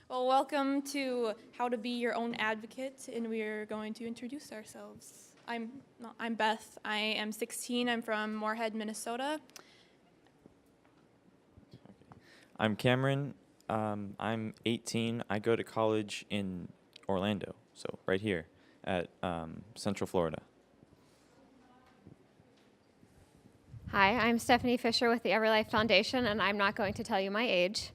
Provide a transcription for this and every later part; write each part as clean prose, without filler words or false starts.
Well, welcome to How to Be Your Own Advocate, and we're going to introduce ourselves. I'm Beth. I am 16. I'm from Moorhead, Minnesota. I'm Cameron. I'm 18. I go to college in Orlando, so right here at Central Florida. Hi, I'm Stephanie Fisher with the Everlife Foundation, and I'm not going to tell you my age.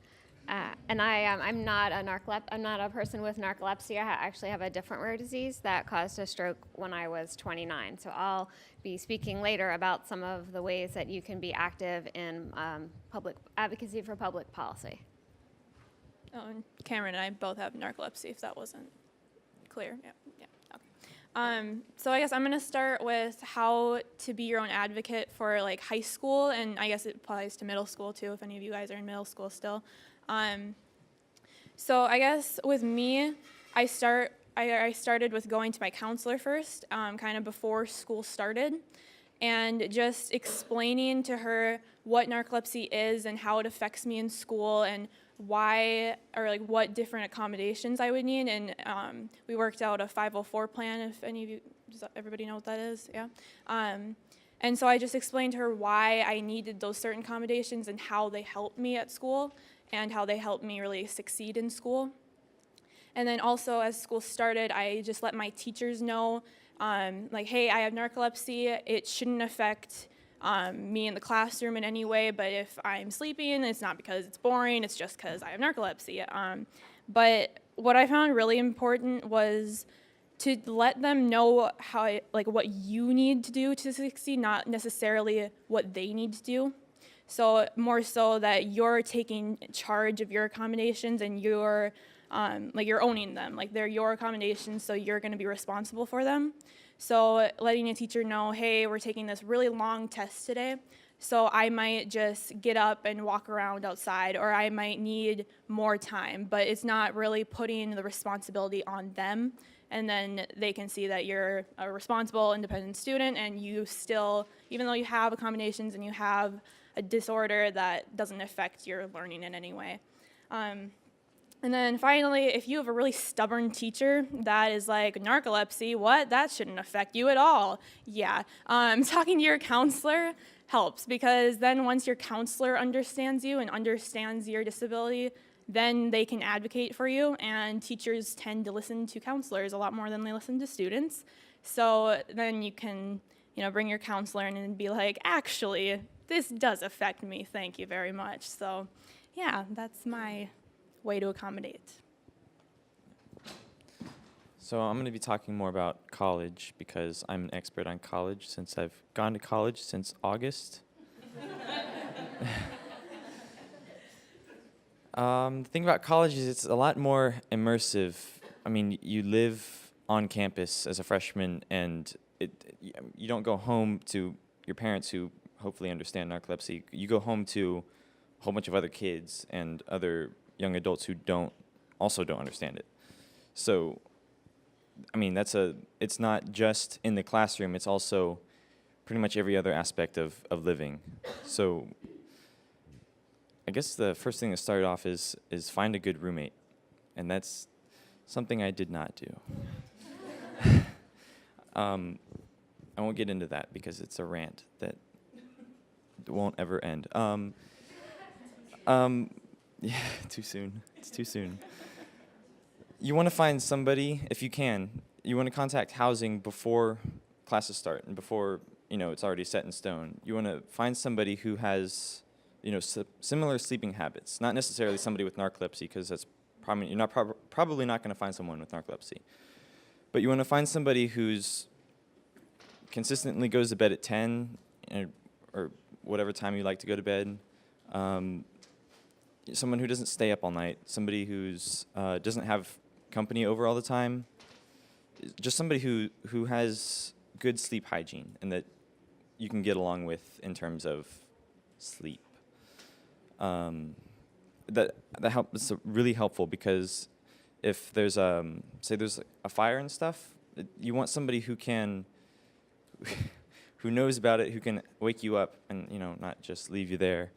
I'm not I'm not a person with narcolepsy. I actually have a different rare disease that caused a stroke when I was 29. So I'll be speaking later about some of the ways that you can be active in public advocacy for public policy. Oh, and Cameron and I both have narcolepsy, if that wasn't clear. Yeah. Okay. So I guess I'm going to start with how to be your own advocate for like high school, and I guess it applies to middle school too, if any of you guys are in middle school still. So I guess with me, I started with going to my counselor first, kind of before school started, and just explaining to her what narcolepsy is and how it affects me in school and why, or like what different accommodations I would need. And we worked out a 504 plan, if any of you, does everybody know what that is? Yeah. And so I just explained to her why I needed those certain accommodations and how they helped me at school and how they helped me really succeed in school. And then also as school started, I just let my teachers know, like, hey, I have narcolepsy. It shouldn't affect me in the classroom in any way, but if I'm sleeping, it's not because it's boring, it's just because I have narcolepsy. But what I found really important was to let them know how, like, what you need to do to succeed, not necessarily what they need to do. So more so that you're taking charge of your accommodations and you're owning them. Like, they're your accommodations, so you're going to be responsible for them. So letting a teacher know, hey, we're taking this really long test today, so I might just get up and walk around outside, or I might need more time, but it's not really putting the responsibility on them. And then they can see that you're a responsible, independent student, and you still, even though you have accommodations and you have a disorder, that doesn't affect your learning in any way. And then finally, if you have a really stubborn teacher that is like, narcolepsy, what? That shouldn't affect you at all. Yeah, talking to your counselor helps, because then once your counselor understands you and understands your disability, then they can advocate for you, and teachers tend to listen to counselors a lot more than they listen to students. So then you can, bring your counselor in and be like, actually, this does affect me, thank you very much. So yeah, that's my way to accommodate. So I'm going to be talking more about college because I'm an expert on college since I've gone to college since August. The thing about college is it's a lot more immersive. I mean, you live on campus as a freshman, and you don't go home to your parents who hopefully understand narcolepsy. You go home to a whole bunch of other kids and other young adults who don't understand it. So, I mean, it's not just in the classroom, it's also pretty much every other aspect of living. So I guess the first thing that started off is find a good roommate, and that's something I did not do. I won't get into that because it's a rant that won't ever end. Yeah, too soon. It's too soon. You want to find somebody, if you can, you want to contact housing before classes start and before, it's already set in stone. You want to find somebody who has, similar sleeping habits. Not necessarily somebody with narcolepsy, because that's probably, you're not probably not going to find someone with narcolepsy. But you want to find somebody who's consistently goes to bed at 10 or whatever time you like to go to bed. Someone who doesn't stay up all night, somebody who's doesn't have company over all the time, just somebody who has good sleep hygiene and that you can get along with in terms of sleep. That is really helpful, because if there's say there's a fire and stuff, you want somebody who can who knows about it, who can wake you up and not just leave you there.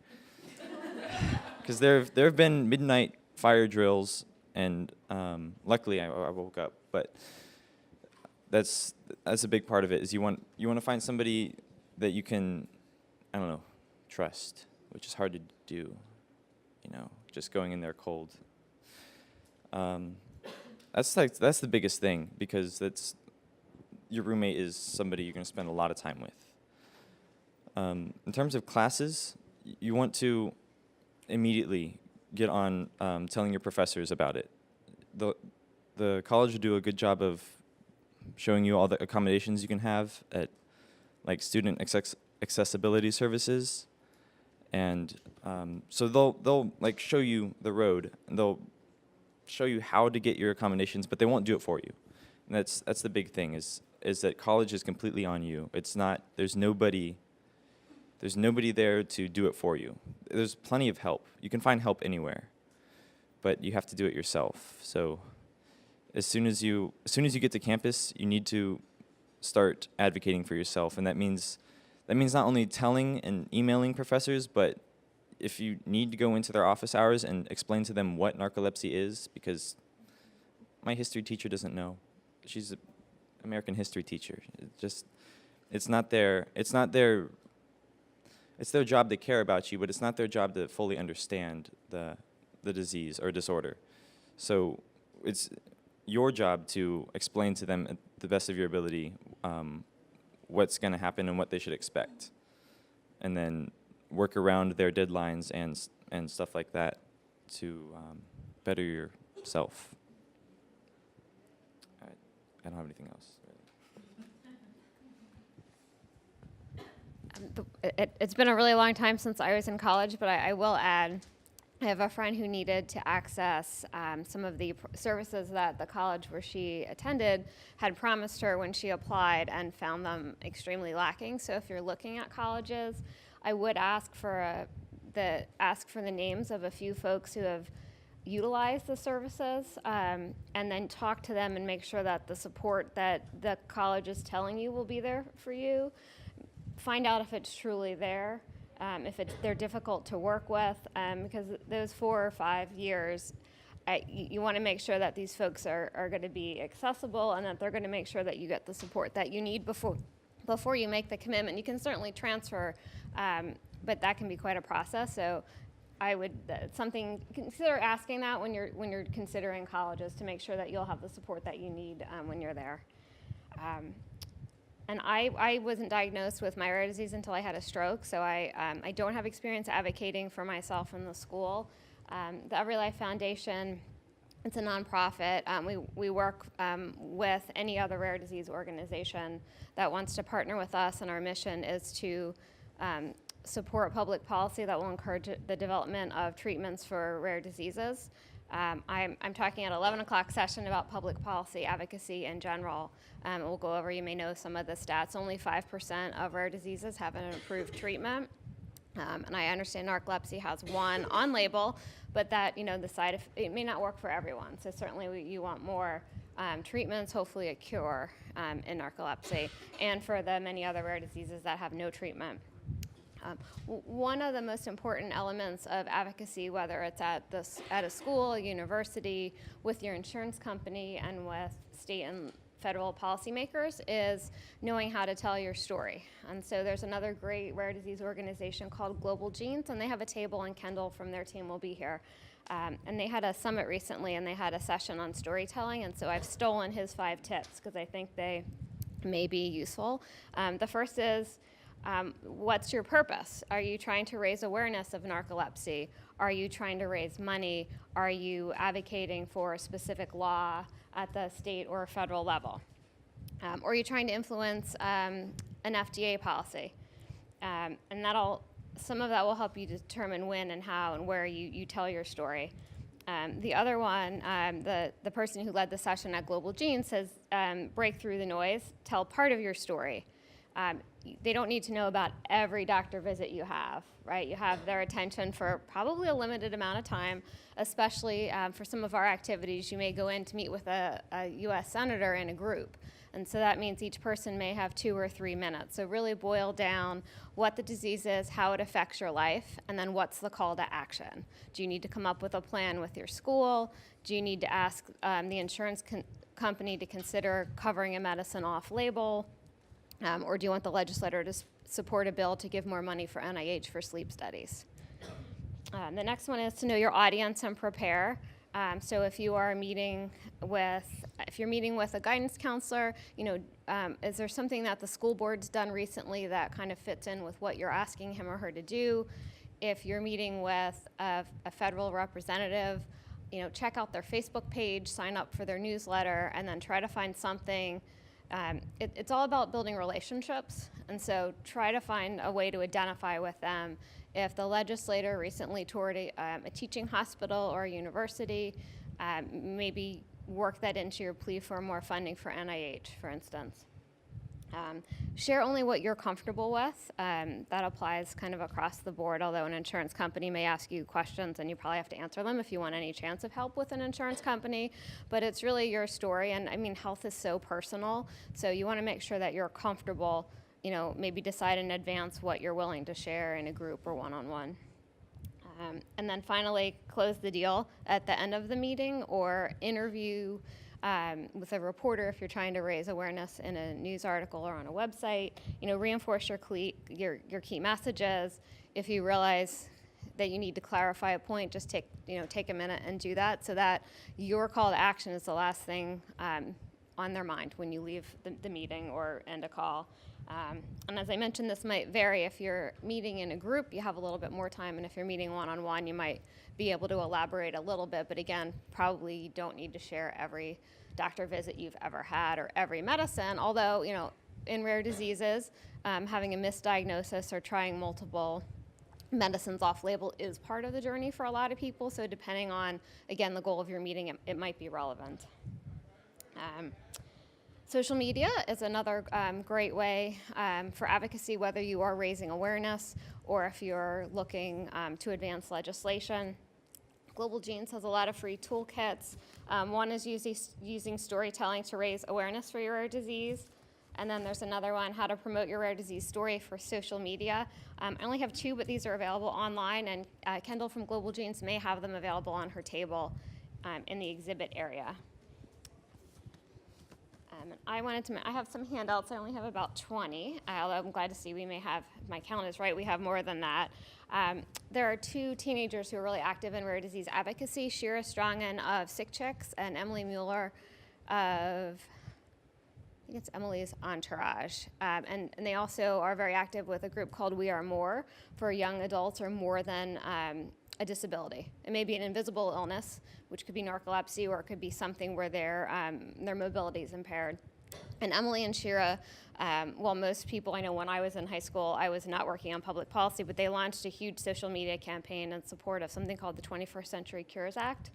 Because there have been midnight fire drills, and luckily I woke up. But that's a big part of it. Is you want to find somebody that you can, I don't know, trust, which is hard to do. Just going in there cold. That's the biggest thing, because your roommate is somebody you're going to spend a lot of time with. In terms of classes, you want to immediately get on telling your professors about it. The college will do a good job of showing you all the accommodations you can have at like student accessibility services, and so they'll like show you the road, and they'll show you how to get your accommodations, but they won't do it for you. And that's the big thing is that college is completely on you. It's not, there's nobody there to do it for you. There's plenty of help. You can find help anywhere, but you have to do it yourself. So as soon as you get to campus, you need to start advocating for yourself, and that means not only telling and emailing professors, but if you need to go into their office hours and explain to them what narcolepsy is, because my history teacher doesn't know. She's an American history teacher. It's their job to care about you, but it's not their job to fully understand the disease or disorder. So it's your job to explain to them at the best of your ability what's going to happen and what they should expect, and then work around their deadlines and stuff like that to better yourself. I don't have anything else. It's been a really long time since I was in college, but I will add, I have a friend who needed to access some of the services that the college where she attended had promised her when she applied, and found them extremely lacking. So if you're looking at colleges, I would ask for the names of a few folks who have utilized the services, and then talk to them and make sure that the support that the college is telling you will be there for you. Find out if it's truly there, if they're difficult to work with, because those 4 or 5 years, you want to make sure that these folks are going to be accessible, and that they're going to make sure that you get the support that you need before you make the commitment. You can certainly transfer, but that can be quite a process. So I would consider asking that when you're considering colleges, to make sure that you'll have the support that you need when you're there. And I wasn't diagnosed with my rare disease until I had a stroke, so I don't have experience advocating for myself in the school. The EveryLife Foundation, it's a nonprofit. We work with any other rare disease organization that wants to partner with us, and our mission is to support public policy that will encourage the development of treatments for rare diseases. I'm talking at 11 o'clock session about public policy advocacy in general. We'll go over, you may know some of the stats. Only 5% of rare diseases have an approved treatment. And I understand narcolepsy has one on label, but that, it may not work for everyone. So certainly you want more treatments, hopefully a cure in narcolepsy, and for the many other rare diseases that have no treatment. One of the most important elements of advocacy, whether it's at a school, a university, with your insurance company, and with state and federal policymakers, is knowing how to tell your story. And so there's another great rare disease organization called Global Genes, and they have a table, and Kendall from their team will be here. And they had a summit recently, and they had a session on storytelling, and so I've stolen his 5 tips because I think they may be useful. The first is, what's your purpose? Are you trying to raise awareness of narcolepsy? Are you trying to raise money? Are you advocating for a specific law at the state or federal level? Or are you trying to influence an FDA policy? And some of that will help you determine when and how and where you tell your story. The other one, the person who led the session at Global Genes says, break through the noise, tell part of your story. They don't need to know about every doctor visit you have, right? You have their attention for probably a limited amount of time, especially for some of our activities. You may go in to meet with a U.S. senator in a group. And so that means each person may have 2 or 3 minutes. So really boil down what the disease is, how it affects your life, and then what's the call to action. Do you need to come up with a plan with your school? Do you need to ask the insurance company to consider covering a medicine off-label? Or do you want the legislator to support a bill to give more money for NIH for sleep studies? The next one is to know your audience and prepare. So if you're meeting with a guidance counselor, is there something that the school board's done recently that kind of fits in with what you're asking him or her to do? If you're meeting with a federal representative, check out their Facebook page, sign up for their newsletter, and then try to find something. It's all about building relationships, and so try to find a way to identify with them. If the legislator recently toured a teaching hospital or a university, maybe work that into your plea for more funding for NIH, for instance. Share only what you're comfortable with. That applies kind of across the board, although an insurance company may ask you questions and you probably have to answer them if you want any chance of help with an insurance company. But it's really your story, and health is so personal, so you want to make sure that you're comfortable, maybe decide in advance what you're willing to share in a group or one-on-one. And then finally, close the deal at the end of the meeting or interview with a reporter if you're trying to raise awareness in a news article or on a website. Reinforce your key messages. If you realize that you need to clarify a point, just take a minute and do that, so that your call to action is the last thing on their mind when you leave the meeting or end a call. And as I mentioned, this might vary. If you're meeting in a group, you have a little bit more time, and if you're meeting one-on-one, you might be able to elaborate a little bit, but again, probably you don't need to share every doctor visit you've ever had or every medicine, although, in rare diseases, having a misdiagnosis or trying multiple medicines off-label is part of the journey for a lot of people, so depending on, again, the goal of your meeting, it might be relevant. Social media is another great way for advocacy, whether you are raising awareness or if you're looking to advance legislation. Global Genes has a lot of free toolkits. One is using storytelling to raise awareness for your rare disease. And then there's another one, how to promote your rare disease story for social media. I only have 2, but these are available online, and Kendall from Global Genes may have them available on her table in the exhibit area. I have some handouts. I only have about 20, although I'm glad to see we may have, if my count is right, we have more than that. There are 2 teenagers who are really active in rare disease advocacy, Shira Strongen of Sick Chicks and Emily Mueller of, I think it's Emily's Entourage. And they also are very active with a group called We Are More for young adults or more than a disability. It may be an invisible illness, which could be narcolepsy, or it could be something where their mobility is impaired. And Emily and Shira, well, most people, I know when I was in high school, I was not working on public policy, but they launched a huge social media campaign in support of something called the 21st Century Cures Act,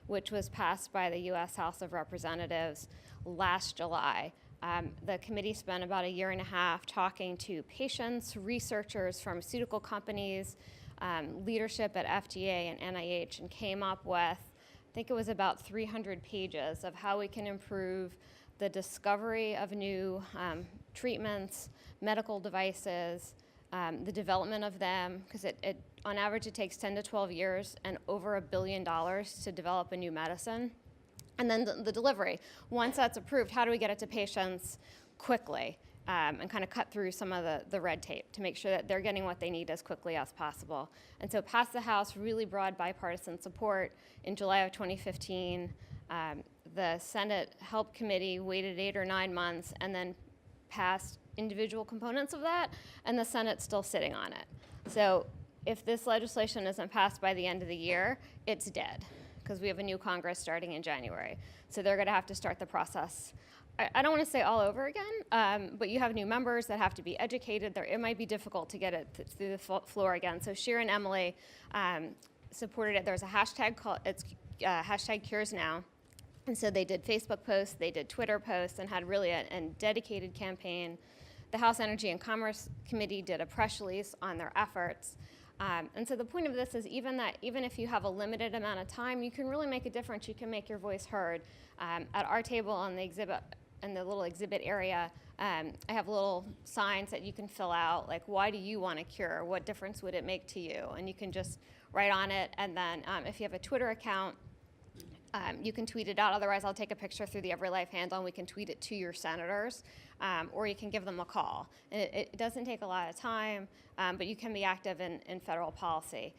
which was passed by the U.S. House of Representatives last July. The committee spent about 1.5 years talking to patients, researchers, pharmaceutical companies, leadership at FDA and NIH, and came up with, I think it was about 300 pages of how we can improve the discovery of new treatments, medical devices, the development of them, because on average it takes 10 to 12 years and over $1 billion to develop a new medicine. And then the delivery. Once that's approved, how do we get it to patients quickly and kind of cut through some of the red tape to make sure that they're getting what they need as quickly as possible. And so passed the House, really broad bipartisan support in July of 2015. The Senate Help Committee waited 8 or 9 months and then passed individual components of that, and the Senate's still sitting on it. So if this legislation isn't passed by the end of the year, it's dead, because we have a new Congress starting in January. So they're going to have to start the process. I don't want to say all over again, but you have new members that have to be educated. It might be difficult to get it through the floor again. So Shira and Emily supported it. There's a hashtag called, it's hashtag Cures Now. And so they did Facebook posts, they did Twitter posts, and had really a dedicated campaign. The House Energy and Commerce Committee did a press release on their efforts. And so the point of this is even if you have a limited amount of time, you can really make a difference. You can make your voice heard. At our table on the exhibit, in the little exhibit area, I have little signs that you can fill out, like, why do you want a cure? What difference would it make to you? And you can just write on it, and then if you have a Twitter account, you can tweet it out. Otherwise, I'll take a picture through the EveryLife handle, and we can tweet it to your senators, or you can give them a call. And it doesn't take a lot of time, but you can be active in federal policy.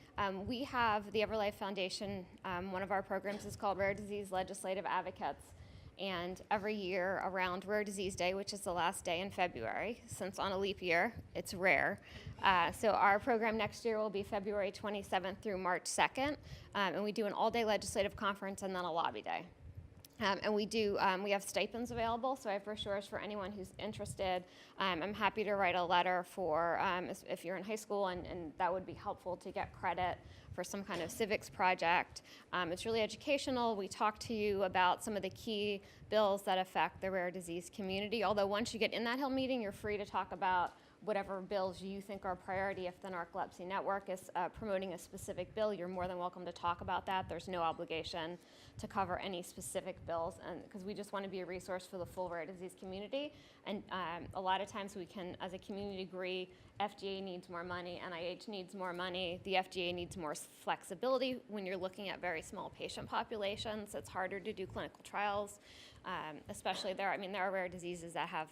We have the EveryLife Foundation. One of our programs is called Rare Disease Legislative Advocates. And every year around Rare Disease Day, which is the last day in February, since on a leap year, it's rare. So our program next year will be February 27th through March 2nd. And we do an all-day legislative conference and then a lobby day. And we have stipends available, so I have brochures for anyone who's interested. I'm happy to write a letter for if you're in high school, and that would be helpful to get credit for some kind of civics project. It's really educational. We talk to you about some of the key bills that affect the rare disease community, although once you get in that Hill meeting, you're free to talk about whatever bills you think are a priority. If the Narcolepsy Network is promoting a specific bill, you're more than welcome to talk about that. There's no obligation to cover any specific bills, and because we just want to be a resource for the full rare disease community. And a lot of times we can, as a community, agree FDA needs more money, NIH needs more money, the FDA needs more flexibility. When you're looking at very small patient populations, it's harder to do clinical trials, especially there are rare diseases that have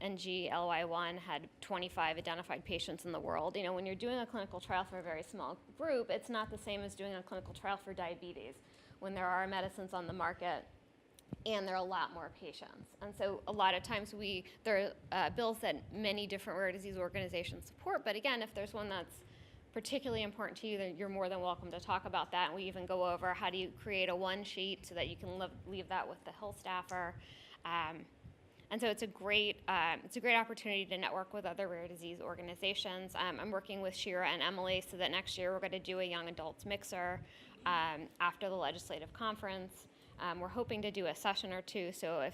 NGLY1 had 25 identified patients in the world. When you're doing a clinical trial for a very small group, it's not the same as doing a clinical trial for diabetes, when there are medicines on the market and there are a lot more patients. And so a lot of times there are bills that many different rare disease organizations support, but again, if there's one that's particularly important to you, then you're more than welcome to talk about that. And we even go over how do you create a one sheet so that you can leave that with the Hill staffer. And so it's a great opportunity to network with other rare disease organizations. I'm working with Shira and Emily so that next year we're going to do a young adults mixer after the legislative conference. We're hoping to do a session or two. So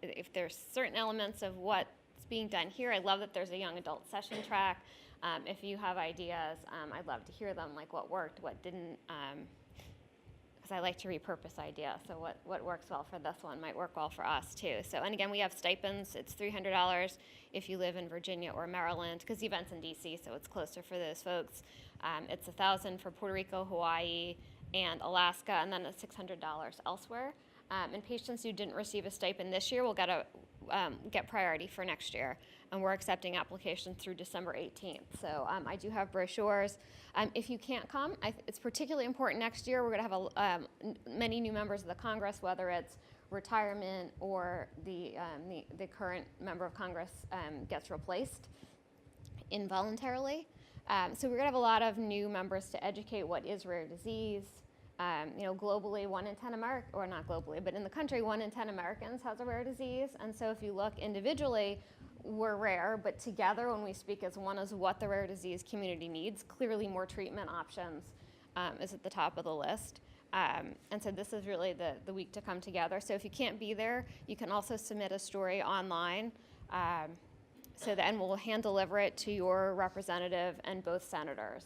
if there's certain elements of what's being done here, I love that there's a young adult session track. If you have ideas, I'd love to hear them, like what worked, what didn't. Because I like to repurpose ideas. So what works well for this one might work well for us too. So, and again, we have stipends. It's $300 if you live in Virginia or Maryland, because the event's in DC, so it's closer for those folks. It's $1,000 for Puerto Rico, Hawaii, and Alaska, and then it's $600 elsewhere. And patients who didn't receive a stipend this year will get priority for next year. And we're accepting applications through December 18th. So I do have brochures. If you can't come, it's particularly important next year. We're going to have many new members of the Congress, whether it's retirement or the current member of Congress gets replaced involuntarily. So we're going to have a lot of new members to educate what is rare disease. Globally, 1 in 10 Americans, or not globally, but in the country, 1 in 10 Americans has a rare disease. And so if you look individually, we're rare, but together when we speak as one as what the rare disease community needs, clearly more treatment options is at the top of the list. And so this is really the week to come together. So if you can't be there, you can also submit a story online. And we'll hand deliver it to your representative and both senators.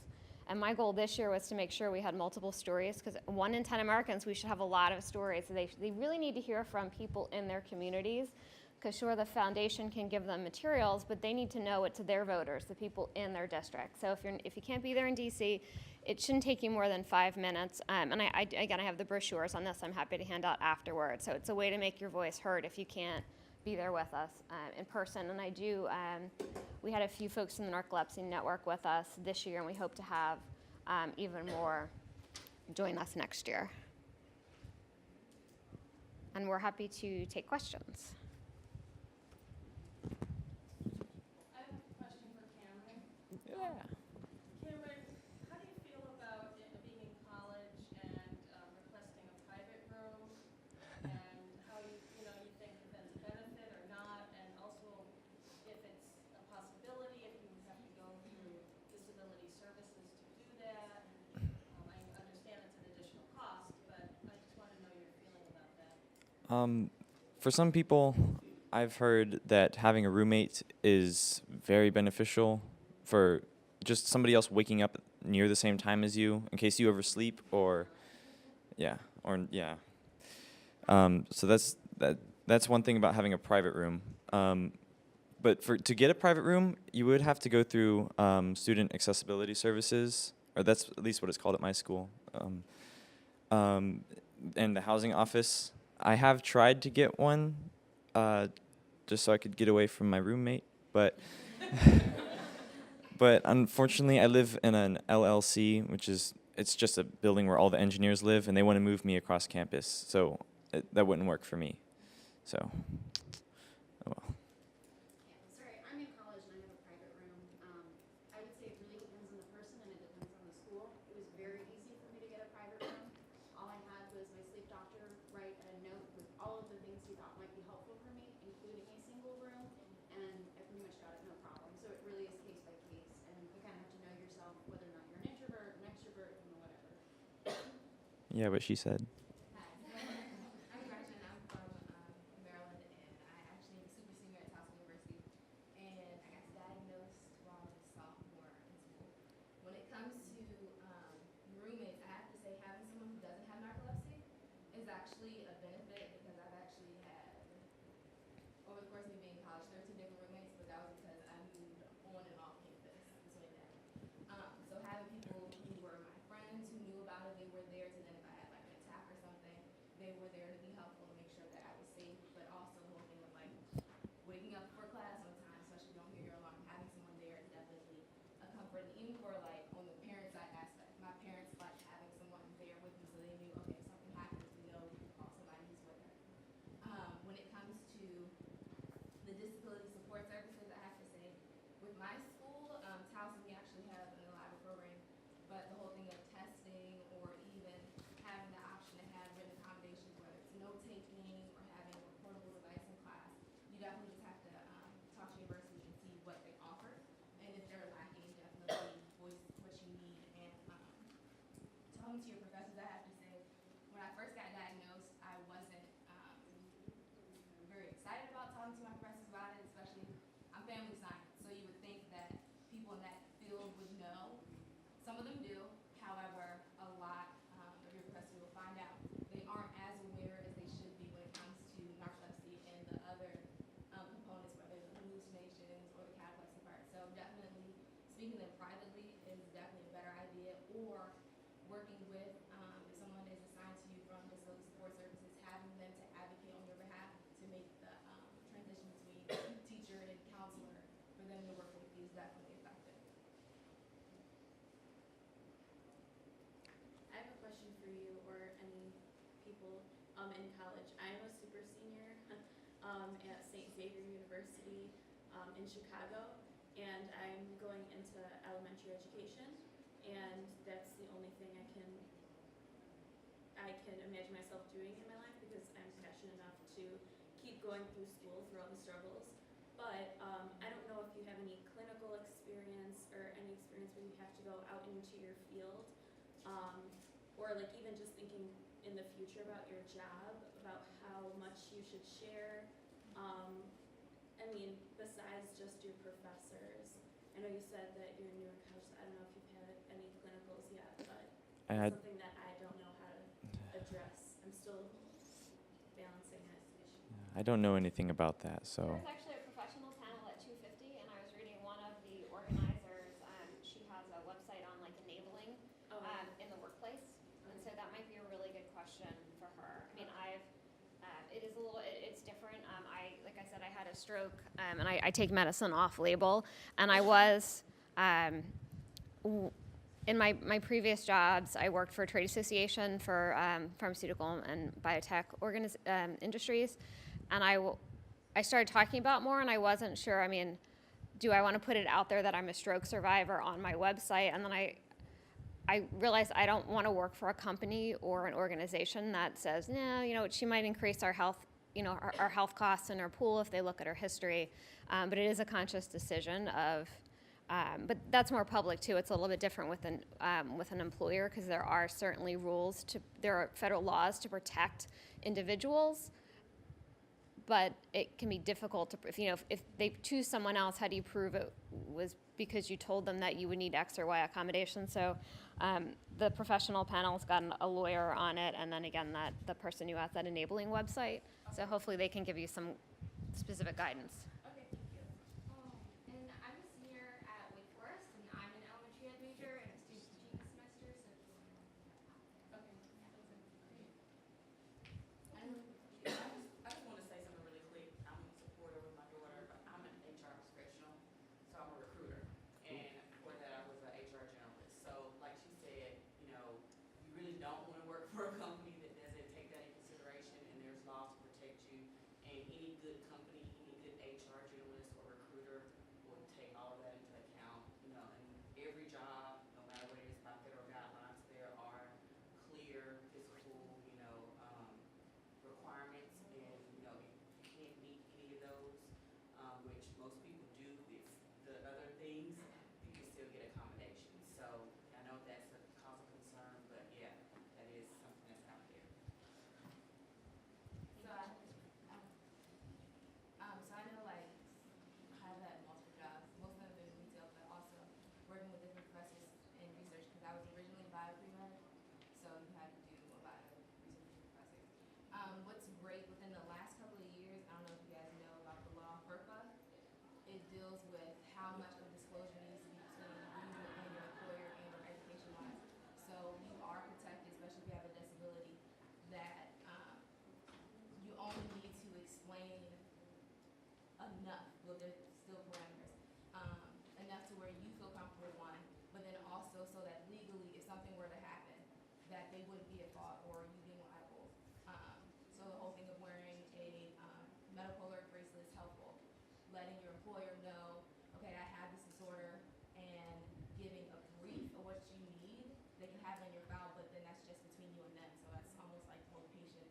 And my goal this year was to make sure we had multiple stories, because 1 in 10 Americans, we should have a lot of stories. So they really need to hear from people in their communities, because sure, the foundation can give them materials, but they need to know it to their voters, the people in their district. So if you can't be there in DC, it shouldn't take you more than 5 minutes. And I have the brochures on this I'm happy to hand out afterwards. So it's a way to make your voice heard if you can't be there with us in person. And we had a few folks from the Narcolepsy Network with us this year, and we hope to have even more join us next year. And we're happy to take questions. I have a question for Cameron. Yeah. Cameron, how do you feel about being in college and requesting a private room, and how you think if that's a benefit or not, and also if it's a possibility, if you have to go through disability services to do that? I understand it's an additional cost, but I just want to know your feeling about that. For some people, I've heard that having a roommate is very beneficial for just somebody else waking up near the same time as you in case you oversleep or yeah. So that's one thing about having a private room. But to get a private room, you would have to go through student accessibility services, or that's at least what it's called at my school. And the housing office. I have tried to get one, just so I could get away from my roommate, but but unfortunately, I live in an LLC, which is it's just a building where all the engineers live, and they want to move me across campus, so that wouldn't work for me. So, oh well. Yeah, sorry, I'm in college and I have a private room. I would say it really depends on the person and it depends on the school. It was very easy for me to get a private room. All I had was my sleep doctor write a note with all of the things he thought might be helpful for me, including a single room, and I pretty much got it no problem. So it really is case by case, and you kind of have to know yourself whether or not you're an introvert, an extrovert, whatever. Yeah, what she said. I'm Gretchen. I'm from Maryland, and I actually am a super senior at Towson University. And I got diagnosed while I was a sophomore in school. When it comes to roommates, I have to say having someone who doesn't have narcolepsy is actually a benefit because I've actually had, over the course of me being in college, 13 different roommates, but that was because I moved on and off campus between that. So having people who were my friends who knew about it, they were there to then if I had like an attack or something, they were there to be helpful and make sure that I was safe, but also the whole thing of like waking up for class on time, especially if you don't hear your alarm, having someone there is definitely a comfort. And even for like on the parent side aspect, my parents liked having someone there with me so they knew, okay, if something happens, we know we can call somebody who's with her. When it comes to the disability support services, I have to say, with my school, Towson, we actually have an elaborate program, but the whole thing of testing or even having the option to have written accommodations, whether it's note-taking or having a portable device in class, you definitely just have to talk to universities and see what they offer, and if they're lacking, definitely voice what you need. And talking to your professors, I have to say, when I first got diagnosed, I wasn't very excited about talking to my professors about it, especially I'm family science, so you would think that people in that field would know. Some of them do, however, a lot of your professors will find out they aren't as aware as they should be when it comes to narcolepsy and the other components, whether the hallucinations or the cataplexy part. So definitely speaking to them privately is definitely a better idea, or working with, if someone is assigned to you from disability support services, having them to advocate on your behalf to make the transition between teacher and counselor for them to work with you is definitely effective. I have a question for you or any people in college. I'm a super senior at St. Xavier University in Chicago, and I'm going into elementary education, and that's the only thing I can imagine myself doing in my life because I'm passionate enough to keep going through school through all the struggles. But I don't know if you have any clinical experience or any experience where you have to go out into your field, or like even just thinking in the future about your job, about how much you should share. I mean, besides just your professors. I know you said that you're new in college, so I don't know if you've had any clinicals yet, but I had it's something that I don't know how to address. I'm still balancing that issue. I don't know anything about that, so There's actually a professional panel at 250, and I was reading one of the organizers. She has a website on like enabling Oh, in the workplace, and so that might be a really good question for her. I mean, it is a little, it's different. Like I said, I had a stroke, and I take medicine off label, and I was. In my previous jobs, I worked for a trade association for pharmaceutical and biotech industries, and I started talking about more, and I wasn't sure. I mean, do I want to put it out there that I'm a stroke survivor on my website? And then I realized I don't want to work for a company or an organization that says, no, she might increase our health, our health costs in our pool if they look at our history. But it is a conscious decision of. But that's more public too. It's a little bit different with an employer because there are certainly rules there are federal laws to protect individuals. but it can be difficult to, if they choose someone else, how do you prove it was because you told them that you would need X or Y accommodation? So the professional panel's got a lawyer on it, and then again, the person who has that enabling website. So hopefully they can give you some specific guidance. Okay, thank you. And I'm a senior at Wake Forest, and I'm an elementary ed major and a student teaching this semester, so if you want to know about that. Okay, sounds great. I just want to say something really quick. I'm supportive of my daughter, but I'm an HR professional, so I'm a recruiter. And before that, I was an HR generalist. So like she said, you really don't want to work for a company that doesn't take that in consideration, and there's laws to protect you. And any good company, any good HR generalist or recruiter will take all of that into account. And every job, no matter what it is by federal guidelines, there are clear physical, requirements, and if you can't meet any of those, which most people do, it's the other things, you can still get accommodations. So I know that's a cause of concern, but yeah, that is something that's out there. So I know like I've had multiple jobs, most of them have been retail, but also working with different professors in research because I was originally bio pre-med, so you had to do a lot of research with professors. What's great within the last couple of years, I don't know if you guys know about the law FERPA. It deals with how much of a disclosure needs to be between you and your employer and your education wise. So you are protected, especially if you have a disability, that you only need to explain enough, well there's still parameters, enough to where you feel comfortable, one, but then also so that legally if something were to happen, that they wouldn't be at fault or you being liable. So the whole thing of wearing a medical alert bracelet is helpful. Letting your employer know, okay, I have this disorder, and giving a brief of what you need. They can have it in your file, but then that's just between you and them. So that's almost like whole patient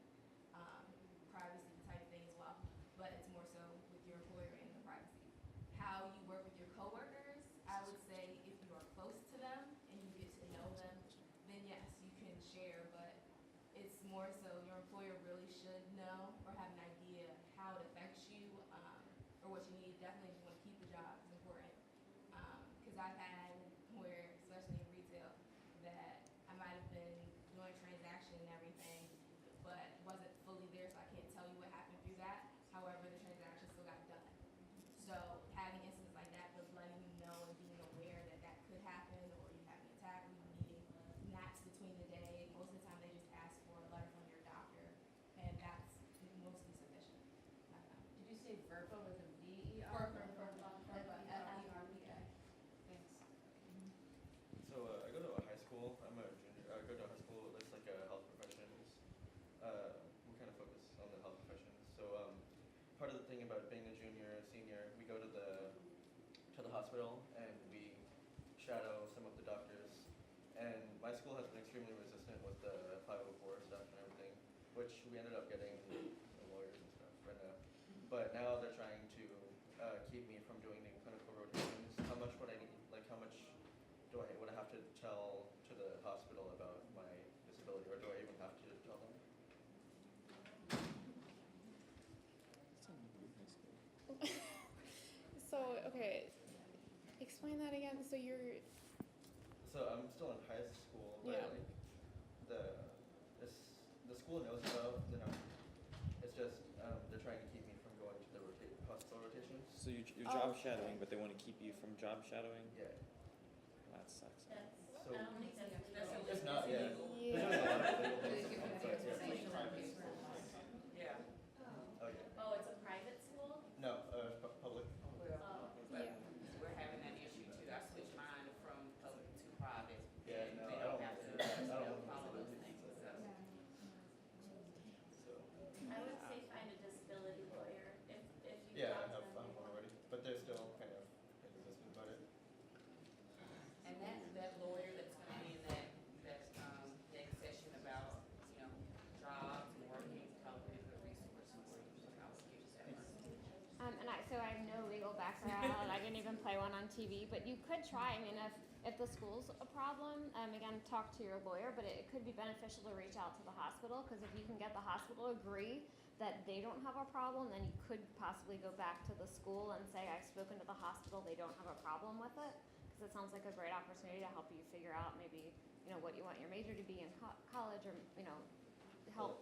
privacy type thing as well. But it's more so with your employer and the privacy. How you work with your coworkers, I would say if you are close to them and you get to know them, then yes, you can share, but it's more so your employer really should know or have an idea how it affects you, or what you need. Definitely if you want to keep the job, it's important. Because I've had where, especially in retail, that I might have been doing a transaction and everything, but wasn't fully there, so I can't tell you what happened through that. However, the transaction still got done. So having instances like that, but letting you know and being aware that that could happen, or you having an attack, or you needing naps between the day. Most of the time, they just ask for a letter from your doctor, and that's mostly sufficient. Did you say VERPA with a V-E-R? FERPA, F-E-R-P-A. Thanks. So I go to a high school. I'm a junior. I go to a high school that's like a health professions. We kind of focus on the health professions. So part of the thing about being a junior and senior, we go to the hospital and we shadow some of the doctors. And my school has been extremely resistant with the 504 stuff and everything, which we ended up getting lawyers and stuff right now. But now they're trying to keep me from doing the clinical rotations. How much would I need? Like, how much would I have to tell to the hospital about my disability, or do I even have to tell them? So, okay, explain that again. So you're, So I'm still in high school, but Yeah. like the school knows about it's just they're trying to keep me from going to the hospital rotations. So you're Oh, job okay. shadowing, but they want to keep you from job shadowing? Yeah. That sucks. So I don't think that's That's it's not. Yeah. Yeah. There's just a lot of legal things. Yeah. Oh yeah. Oh, it's a private school? No, public. Oh. But Yeah. we're having that issue too. I switched mine from public to private. Yeah, and no, they I don't don't have to, want to do that. I don't want to follow do those that. things. So. So I would say find a disability lawyer if you yeah, I talk have to them. one already, but they're still kind of resistant about it. And that lawyer that's going to be in that next session about, jobs and working, probably a good resource for you. I would give you that one. So I have no legal background. I didn't even play one on TV, but you could try. I mean, if the school's a problem, again, talk to your lawyer, but it could be beneficial to reach out to the hospital, because if you can get the hospital to agree that they don't have a problem, then you could possibly go back to the school and say, I've spoken to the hospital, they don't have a problem with it. Because it sounds like a great opportunity to help you figure out maybe, what you want your major to be in college, or, help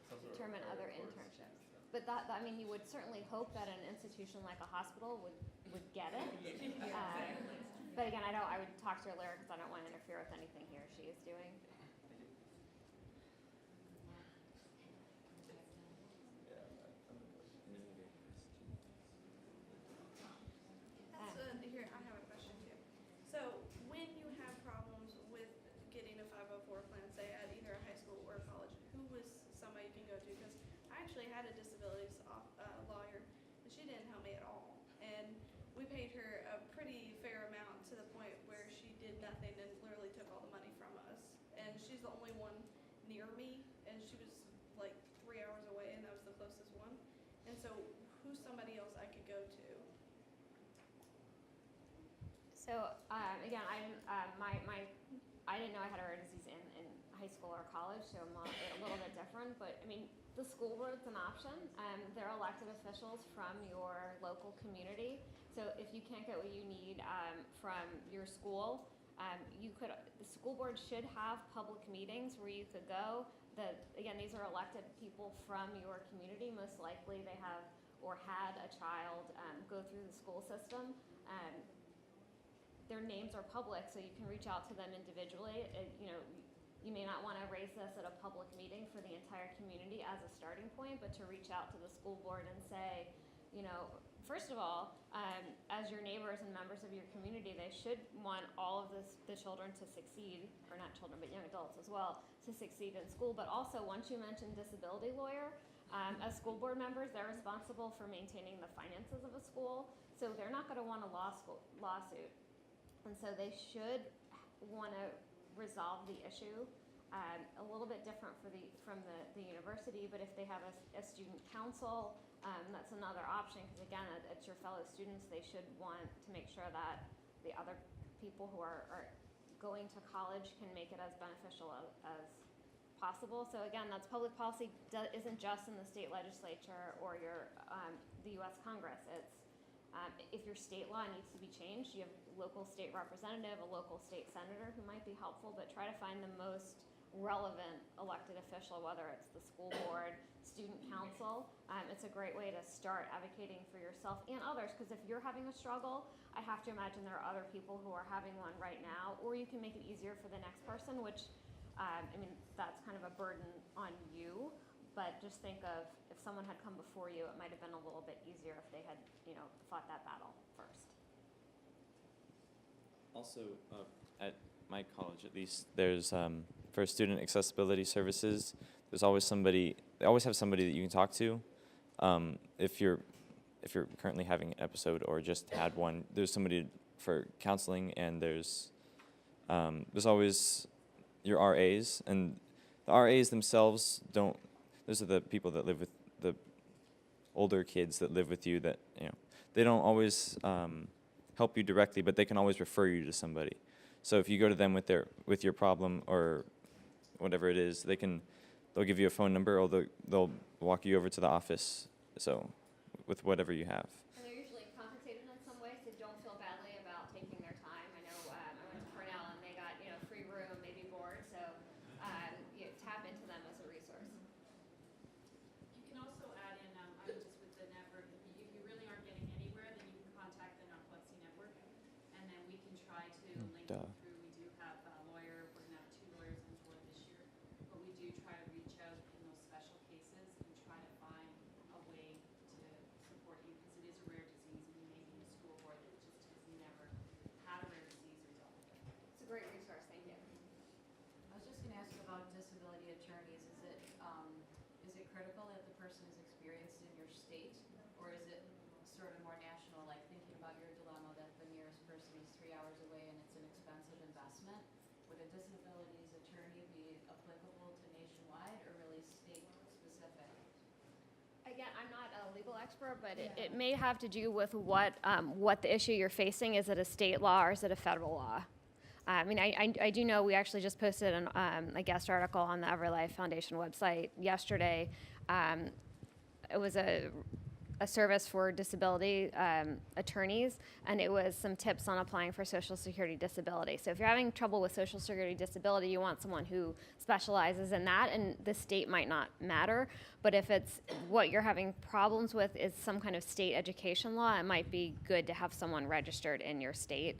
Some sort of determine referral other course. internships. But I mean, you would certainly hope that an institution like a hospital would get it. But again, I would talk to her later because I don't want to interfere with anything he or she is doing. Here, I have a question too. So when you have problems with getting a 504 plan, say at either a high school or a college, who was somebody you can go to? Because I actually had a disabilities lawyer, and she didn't help me at all. And we paid her a pretty fair amount to the point where she did nothing and literally took all the money from us. And she's the only one near me, and she was like 3 hours away, and that was the closest one. And so who's somebody else I could go to? So again, I didn't know I had a rare disease in high school or college, so I'm a little bit different. But I mean, the school board's an option. They're elected officials from your local community. So if you can't get what you need from your school, the school board should have public meetings where you could go. Again, these are elected people from your community. Most likely they have or had a child go through the school system. Their names are public, so you can reach out to them individually. You may not want to raise this at a public meeting for the entire community as a starting point, but to reach out to the school board and say, first of all, as your neighbors and members of your community, they should want all of the children to succeed, or not children, but young adults as well, to succeed in school. But also, once you mention disability lawyer, as school board members, they're responsible for maintaining the finances of a school, so they're not going to want a lawsuit. And so they should want to resolve the issue. A little bit different from the university, but if they have a student council, that's another option, because again, it's your fellow students. They should want to make sure that the other people who are going to college can make it as beneficial as possible. So again, that's public policy isn't just in the state legislature or the U.S. Congress. It's if your state law needs to be changed, you have a local state representative, a local state senator who might be helpful, but try to find the most relevant elected official, whether it's the school board, student council. It's a great way to start advocating for yourself and others, because if you're having a struggle, I have to imagine there are other people who are having one right now, or you can make it easier for the next person, which, that's kind of a burden on you. But just think of if someone had come before you, it might have been a little bit easier if they had, fought that battle first. Also, at my college, at least, there's for student accessibility services. There's always somebody. They always have somebody that you can talk to. If you're currently having an episode or just had one, there's somebody for counseling, and there's always your RAs, and the RAs themselves don't. Those are the people that live with the older kids that live with you that, they don't always help you directly, but they can always refer you to somebody. So if you go to them with your problem or whatever it is, they'll give you a phone number, or they'll walk you over to the office. So with whatever you have. And they're usually compensated in some way, so don't feel badly about taking their time. I know I went to Cornell and they got free room, maybe board, so you tap into them as a resource. You can also add in, I'm just with the network, if you really aren't getting anywhere, then you can contact the Narcolepsy Network, and then we can try to link you through. We do have a lawyer, we're gonna have 2 lawyers on board this year, but we do try to reach out in those special cases and try to find a way to support you, because it is a rare disease, and you may be a school board that just has never had a rare disease or dealt with it. It's a great resource, thank you. I was just going to ask about disability attorneys. Is it critical that the person is experienced in your state, or is it sort of more national, like thinking about your dilemma that the nearest person is 3 hours away and it's an expensive investment? Would a disabilities attorney be applicable to nationwide or really state specific? Again, I'm not a legal expert, but it may have to do with what the issue you're facing. Is it a state law or is it a federal law? I do know we actually just posted a guest article on the EverLife Foundation website yesterday it was a service for disability attorneys, and it was some tips on applying for Social Security disability. So if you're having trouble with Social Security disability, you want someone who specializes in that, and the state might not matter. But if it's what you're having problems with is some kind of state education law, it might be good to have someone registered in your state.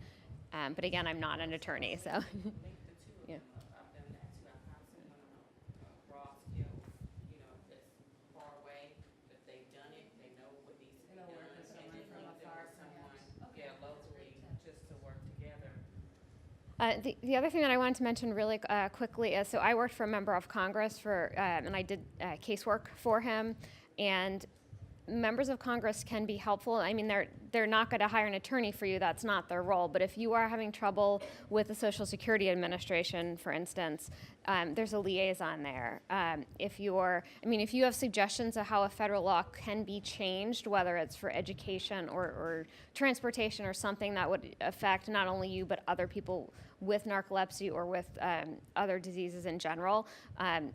But again, I'm not an attorney, so. Link the two of Yeah. them up. I've done that too. I've found someone on a raw skill, that's far away, that they've done it, they know what needs to be They know done, where to put and someone then from link them afar, with someone, perhaps. Okay. locally, just to work together. The other thing that I wanted to mention really quickly is, so I worked for a member of Congress and I did casework for him, and members of Congress can be helpful. I mean, they're not going to hire an attorney for you. That's not their role. But if you are having trouble with the Social Security Administration, for instance, there's a liaison there. If you have suggestions of how a federal law can be changed, whether it's for education or transportation or something that would affect not only you but other people with narcolepsy or with other diseases in general,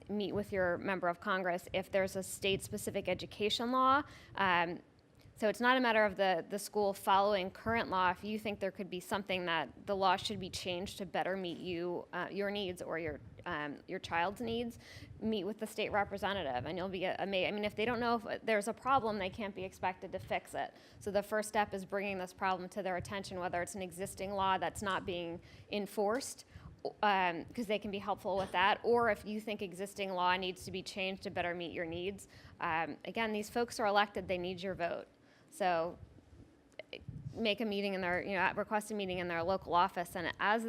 meet with your member of Congress. If there's a state-specific education law, so it's not a matter of the school following current law. If you think there could be something that the law should be changed to better meet your needs or your child's needs, meet with the state representative, and you'll be amazed. I mean, if they don't know if there's a problem, they can't be expected to fix it. So the first step is bringing this problem to their attention, whether it's an existing law that's not being enforced, because they can be helpful with that, or if you think existing law needs to be changed to better meet your needs. Again, these folks are elected; they need your vote. So make a meeting in their, request a meeting in their local office, and as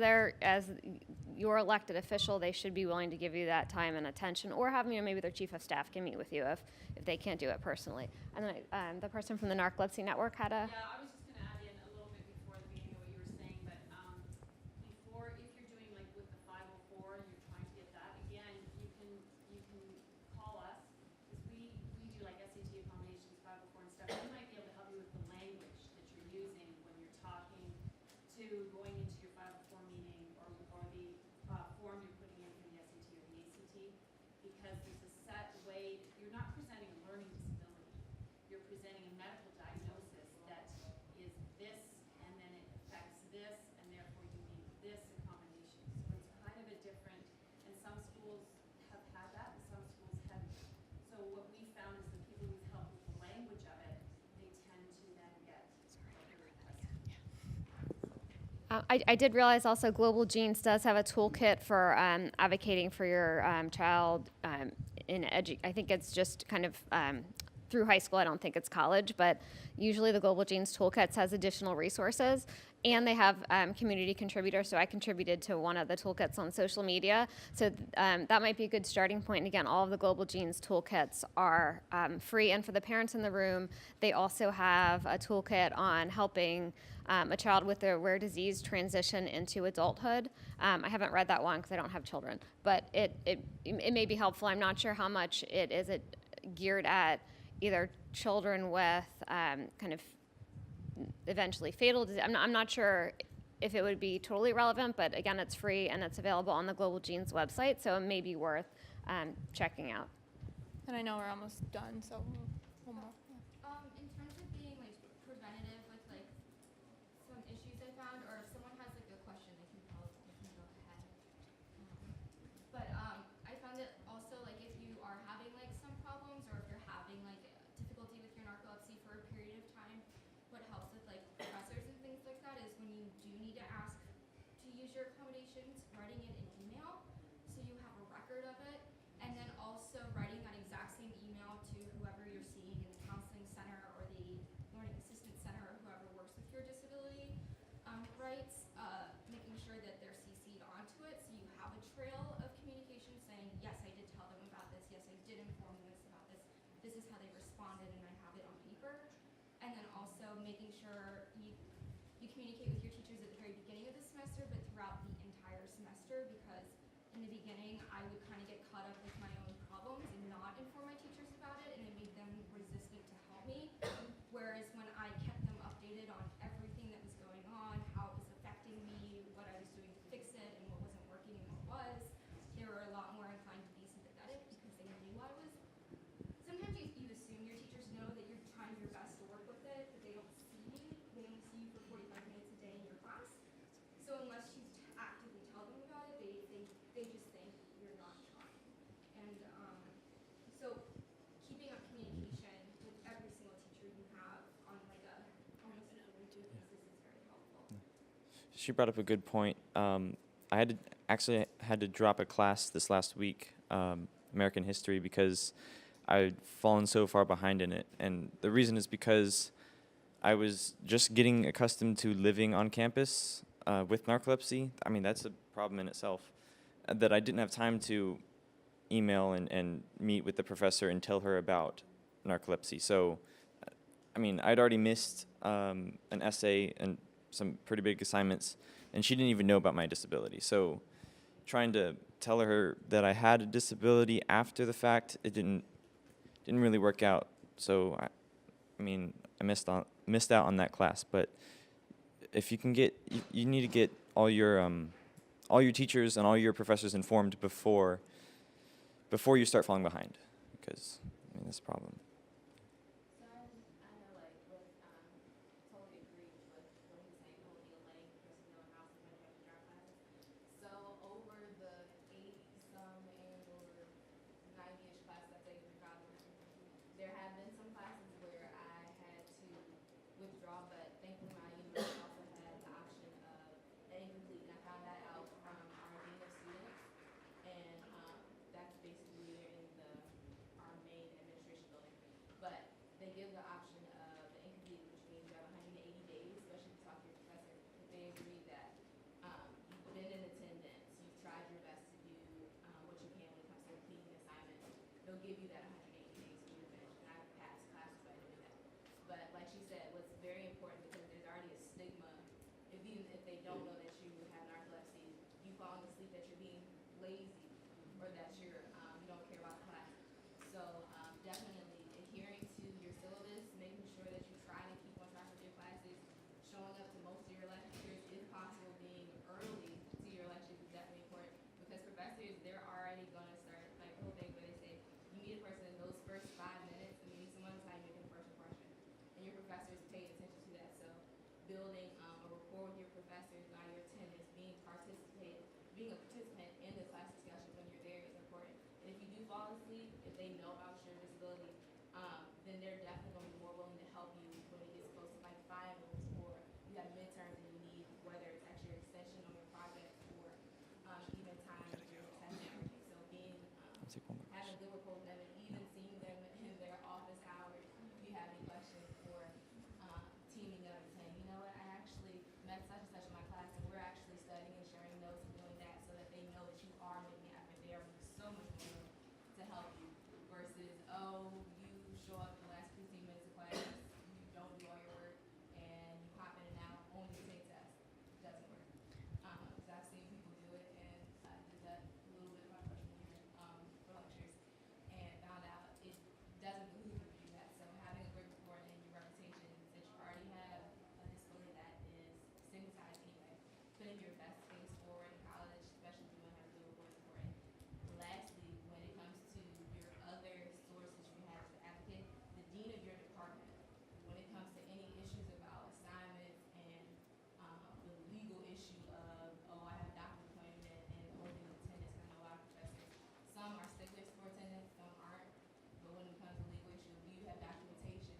your elected official, they should be willing to give you that time and attention, or have, maybe their chief of staff can meet with you if they can't do it personally. And then the person from the Narcolepsy Network had a. Yeah, I was just gonna add in a little bit before the beginning of what you were saying, but before, if you're doing like with the 504, you're trying to get that, again, you can call us, because we do like SAT accommodations, 504 and stuff. We might be able to help you with the language that you're using when you're talking to going into your 504 meeting or the form you're putting in for the SAT or the ACT, because there's a set way, you're not presenting a learning disability. You're presenting a medical diagnosis that is this, and then it affects this, and therefore you need this accommodation. So it's kind of a different, and some schools have had that, and some schools haven't. So what we found is the people who've helped with the language of it, they tend to then get what they're requesting. I did realize also Global Genes does have a toolkit for advocating for your child I think it's just kind of through high school. I don't think it's college, but usually the Global Genes Toolkits has additional resources, and they have community contributors. So I contributed to one of the toolkits on social media. So that might be a good starting point. And again, all of the Global Genes Toolkits are free. And for the parents in the room, they also have a toolkit on helping a child with a rare disease transition into adulthood. I haven't read that one because I don't have children, but it may be helpful. I'm not sure how much it is geared at either children with kind of eventually fatal disease. I'm not sure if it would be totally relevant, but again, it's free and it's available on the Global Genes website, so it may be worth checking out. And I know we're almost done, so one more. In terms of being like preventative with like some issues I found, or if someone has like a question, they can go ahead. I found that also like if you are having like some problems, or if you're having like difficulty with your narcolepsy for a period of time, what helps with like professors and things like that is when you do need to ask to use your accommodations, writing it in email so you have a record of it, and then also writing that exact same email to whoever you're seeing in the counseling center or the learning assistance center or whoever works with your disability rights, making sure that they're CC'd onto it so you have a trail of communication saying, yes, I did tell them about this, yes, I did inform them about this is how they responded, and I have it on paper. And then also making sure you communicate with your teachers at the very beginning of the semester, but throughout the entire semester, because in the beginning I would kind of get caught up with my own problems and not inform my teachers about it, and it made them resistant to help me. Whereas when I kept them updated on everything that was going on, how it was affecting me, what I was doing to fix it, and what wasn't working and what was, they were a lot more inclined to be sympathetic because they knew I was. Sometimes you assume your teachers she brought up a good point. I had to drop a class this last week, American history, because I'd fallen so far behind in it. And the reason is because I was just getting accustomed to living on campus with narcolepsy. I mean, that's a problem in itself. That I didn't have time to email and meet with the professor and tell her about narcolepsy. So, I mean, I'd already missed an essay and some pretty big assignments, and she didn't even know about my disability. So, trying to tell her that I had a disability after the fact, it didn't really work out. So, I mean, I missed out on that class. But if you can you need to get all your teachers and all your professors informed before you start falling behind, because I mean that's a problem. So I know, like, with, totally agree with what he's saying, the whole thing of letting the person know how to when you have to drop classes. So over the 80-some and or 90-ish classes I've taken in college, there have been some classes where I had to withdraw, but thankfully my university also had the option of an incomplete, and I found that out from our dean of students, and that's basically our main administration building. But they give the option of the incomplete, which means you have 180 days, especially if you talk to your professor, if they agree that you've been in attendance, you've tried your best to do what you can when it comes to completing an assignment, they'll give you that 180 days to your finish. And I've passed classes by doing that. But like she said, what's very important, because there's already a stigma, even if they don't know that you have narcolepsy, you falling asleep that you're being lazy or that you don't care about the class. So definitely adhering to your syllabus, making sure that you try to keep on track of your classes, showing up to most of your lectures, if possible, being early to your lectures is definitely important, because professors, they're already going to start, like the whole thing where they say, you meet a person in those first 5 minutes, and meeting someone is how you make an first impression. And your professors pay attention to that. So building a rapport with your professors by your attendance, being a participant in the class discussions when you're there is important. And if you do fall asleep, if they know about your disability, then they're definitely going to be more willing to help you when it gets close to like finals, or you have midterms and you need, whether it's actually your extension on your project or even time to do a test and everything. So being I'll take one more having question. good rapport with them, and even seeing them in their office hours, if you have any questions, or teaming up and saying, you know what, I actually met such and such in my class, and we're actually studying and sharing notes and doing that, so that they know that you are making an effort. They are so much more to help you versus, oh, you show up the last 15 minutes of class, you don't do all your work, and you pop in and out only to take tests. It doesn't work. So I've seen people do it, and I did that a little bit my freshman year for lectures, and found out it doesn't behoove you to do that. So having a great rapport and your reputation that you already have a disability that is stigmatized anyway, putting your best face forward in college, especially if you want to have a good rapport, is important. Lastly, when it comes to your other sources you have as an advocate, the dean of your department, when it comes to any issues about assignments and the legal issue of, oh, I have a doctor's appointment and holding attendance, I know a lot of professors, some are sticklers for attendance, some aren't, but when it comes to legal issues, do you have documentation?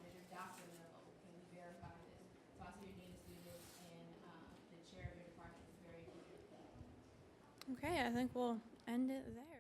Does your doctor know? Can we verify this? Talk to your dean of students, and the chair of your department is very important. Okay, I think we'll end it there.